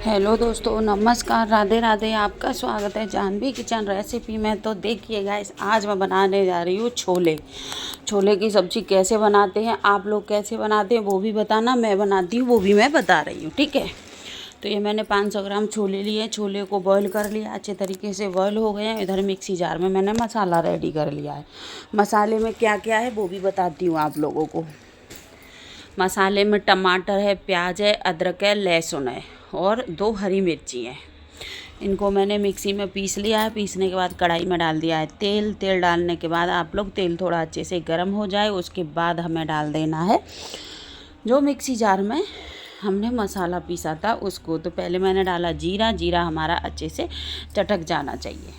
Hello दोस्तों, नमस्कार, राधे राधे। आपका स्वागत है जानवी किचन रेसिपी में। तो देखिए गाइस, आज मैं बनाने जा रही हूँ छोले की सब्ज़ी। कैसे बनाते हैं आप लोग, कैसे बनाते हैं वो भी बताना, मैं बनाती हूँ वो भी मैं बता रही हूँ, ठीक है। तो ये मैंने 500 ग्राम छोले लिए। छोले को बॉईल कर लिया, अच्छे तरीके से बॉईल हो गए हैं। इधर मिक्सी जार में मैंने मसाला रेडी कर लिया है। मसाले में क्या क्या है वो भी बताती हूँ आप लोगों को। मसाले में टमाटर है, प्याज है, अदरक है, लहसुन है और 2 हरी मिर्ची है। इनको मैंने मिक्सी में पीस लिया है। पीसने के बाद कढ़ाई में डाल दिया है तेल डालने के बाद आप लोग तेल थोड़ा अच्छे से गर्म हो जाए, उसके बाद हमें डाल देना है जो मिक्सी जार में हमने मसाला पीसा था उसको। तो पहले मैंने डाला जीरा हमारा अच्छे से चटक जाना चाहिए।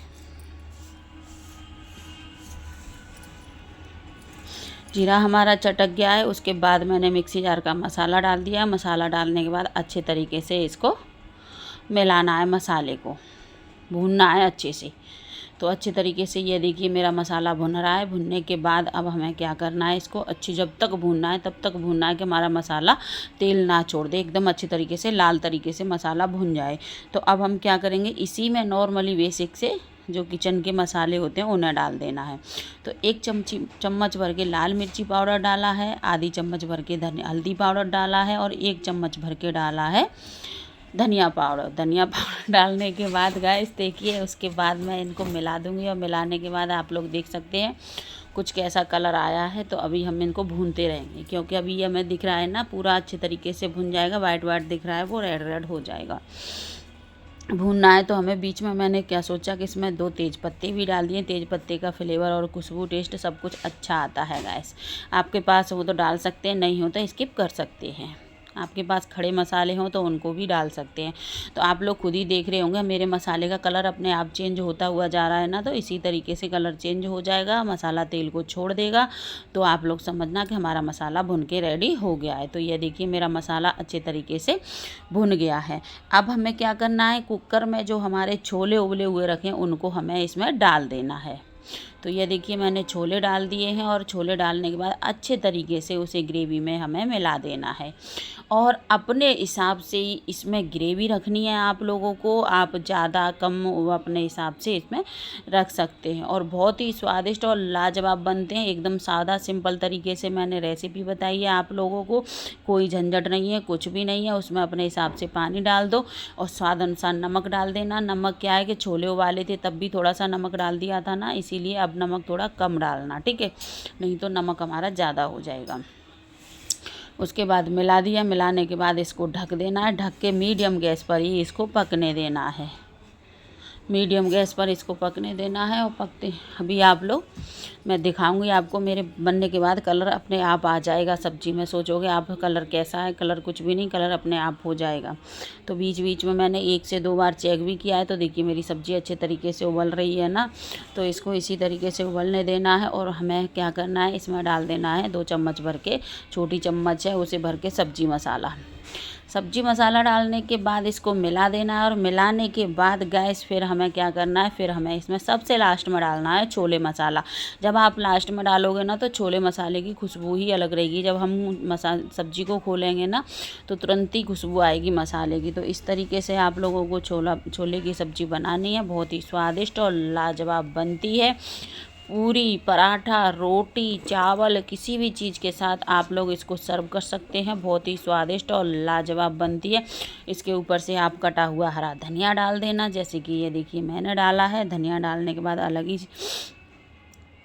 जीरा हमारा चटक गया है, उसके बाद मैंने मिक्सी जार का मसाला डाल दिया। मसाला डालने के बाद अच्छे तरीके से इसको मिलाना है, मसाले को भूनना है अच्छे से। तो अच्छे तरीके से ये देखिए मेरा मसाला भुन रहा है। भुनने के बाद अब हमें क्या करना है, इसको जब तक भूनना है तब तक भूनना है कि हमारा मसाला तेल ना छोड़ दे, एकदम अच्छे तरीके से लाल तरीके से मसाला भुन जाए। तो अब हम क्या करेंगे, इसी में नॉर्मली बेसिक से जो किचन के मसाले होते हैं उन्हें डाल देना है। तो 1 चम्मच भर के लाल मिर्ची पाउडर डाला है, आधी चम्मच भर के हल्दी पाउडर डाला है और 1 चम्मच भर के डाला है धनिया पाउडर डालने के बाद गाइस देखिए, उसके बाद मैं इनको मिला दूंगी और मिलाने के बाद आप लोग देख सकते हैं कुछ कैसा कलर आया है। तो अभी हम इनको भूनते रहेंगे, क्योंकि अभी ये हमें दिख रहा है ना पूरा अच्छे तरीके से भुन जाएगा। वाइट दिख रहा है, वो रेड हो जाएगा। भूनना है तो हमें बीच में मैंने क्या सोचा कि इसमें 2 तेज पत्ते भी डाल दिए। तेज पत्ते का फ्लेवर और खुशबू टेस्ट सब कुछ अच्छा आता है गाइस। आपके पास हो तो डाल सकते हैं, नहीं हो तो स्किप कर सकते हैं। आपके पास खड़े मसाले हों तो उनको भी डाल सकते हैं। तो आप लोग खुद ही देख रहे होंगे मेरे मसाले का कलर अपने आप चेंज होता हुआ जा रहा है ना। तो इसी तरीके से कलर चेंज हो जाएगा, मसाला तेल को छोड़ देगा, तो आप लोग समझना कि हमारा मसाला भुन के रेडी हो गया है। तो ये देखिए मेरा मसाला अच्छे तरीके से भुन गया है। अब हमें क्या करना है, कुकर में जो हमारे छोले उबले हुए रखे हैं उनको हमें इसमें डाल देना है। तो ये देखिए मैंने छोले डाल दिए हैं और छोले डालने के बाद अच्छे तरीके से उसे ग्रेवी में हमें मिला देना है। और अपने हिसाब से ही इसमें ग्रेवी रखनी है आप लोगों को। आप ज़्यादा कम अपने हिसाब से इसमें रख सकते हैं और बहुत ही स्वादिष्ट और लाजवाब बनते हैं। एकदम सादा सिंपल तरीके से मैंने रेसिपी बताई है आप लोगों को। कोई झंझट नहीं है, कुछ भी नहीं है। उसमें अपने हिसाब से पानी डाल दो और स्वाद अनुसार नमक डाल देना। नमक क्या है कि छोले उबाले थे तब भी थोड़ा सा नमक डाल दिया था ना, इसीलिए अब नमक थोड़ा कम डालना, ठीक है, नहीं तो नमक हमारा ज़्यादा हो जाएगा। उसके बाद मिला दिया। मिलाने के बाद इसको ढक देना है। ढक के मीडियम गैस पर ही इसको पकने देना है। मीडियम गैस पर इसको पकने देना है और पकते अभी आप लोग, मैं दिखाऊंगी आपको मेरे बनने के बाद कलर अपने आप आ जाएगा सब्जी में। सोचोगे आप कलर कैसा है, कलर कुछ भी नहीं, कलर अपने आप हो जाएगा। तो बीच बीच में मैंने 1 से 2 बार चेक भी किया है। तो देखिए मेरी सब्ज़ी अच्छे तरीके से उबल रही है ना। तो इसको इसी तरीके से उबलने देना है और हमें क्या करना है, इसमें डाल देना है 2 चम्मच भर के, छोटी चम्मच है उसे भर के सब्जी मसाला डालने के बाद इसको मिला देना है। और मिलाने के बाद गैस फिर हमें क्या करना है, फिर हमें इसमें सबसे लास्ट में डालना है छोले मसाला। जब आप लास्ट में डालोगे ना तो छोले मसाले की खुशबू ही अलग रहेगी। जब हम सब्जी को खोलेंगे ना तो तुरंत ही खुशबू आएगी मसाले की। तो इस तरीके से आप लोगों को छोले की सब्ज़ी बनानी है। बहुत ही स्वादिष्ट और लाजवाब बनती है। पूरी, पराठा, रोटी, चावल किसी भी चीज़ के साथ आप लोग इसको सर्व कर सकते हैं। बहुत ही स्वादिष्ट और लाजवाब बनती है। इसके ऊपर से आप कटा हुआ हरा धनिया डाल देना, जैसे कि ये देखिए मैंने डाला है। धनिया डालने के बाद अलग ही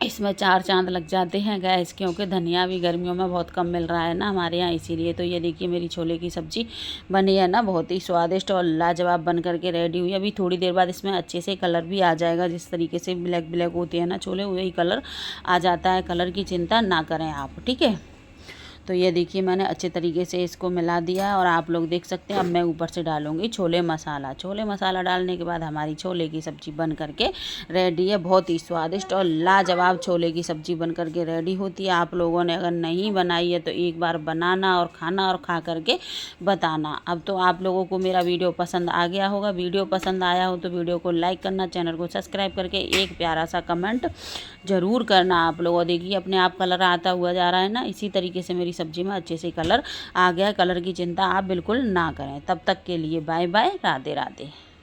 इसमें 4 चांद लग जाते हैं गैस, क्योंकि धनिया भी गर्मियों में बहुत कम मिल रहा है ना हमारे यहाँ, इसीलिए। तो ये देखिए मेरी छोले की सब्ज़ी बनी है ना, बहुत ही स्वादिष्ट और लाजवाब बन करके रेडी हुई है। अभी थोड़ी देर बाद इसमें अच्छे से कलर भी आ जाएगा। जिस तरीके से ब्लैक होते हैं ना छोले, वही कलर आ जाता है। कलर की चिंता ना करें आप, ठीक है। तो ये देखिए मैंने अच्छे तरीके से इसको मिला दिया है और आप लोग देख सकते हैं। अब मैं ऊपर से डालूंगी छोले मसाला डालने के बाद हमारी छोले की सब्ज़ी बन करके रेडी है। बहुत ही स्वादिष्ट और लाजवाब छोले की सब्ज़ी बन करके रेडी होती है। आप लोगों ने अगर नहीं बनाई है तो एक बार बनाना और खाना और खा करके बताना। अब तो आप लोगों को मेरा वीडियो पसंद आ गया होगा। वीडियो पसंद आया हो तो वीडियो को लाइक करना, चैनल को सब्सक्राइब करके एक प्यारा सा कमेंट ज़रूर करना आप लोगों। देखिए अपने आप कलर आता हुआ जा रहा है ना। इसी तरीके से मेरी सब्ज़ी में अच्छे से कलर आ गया है। कलर की चिंता आप बिल्कुल ना करें। तब तक के लिए बाय बाय, राधे राधे।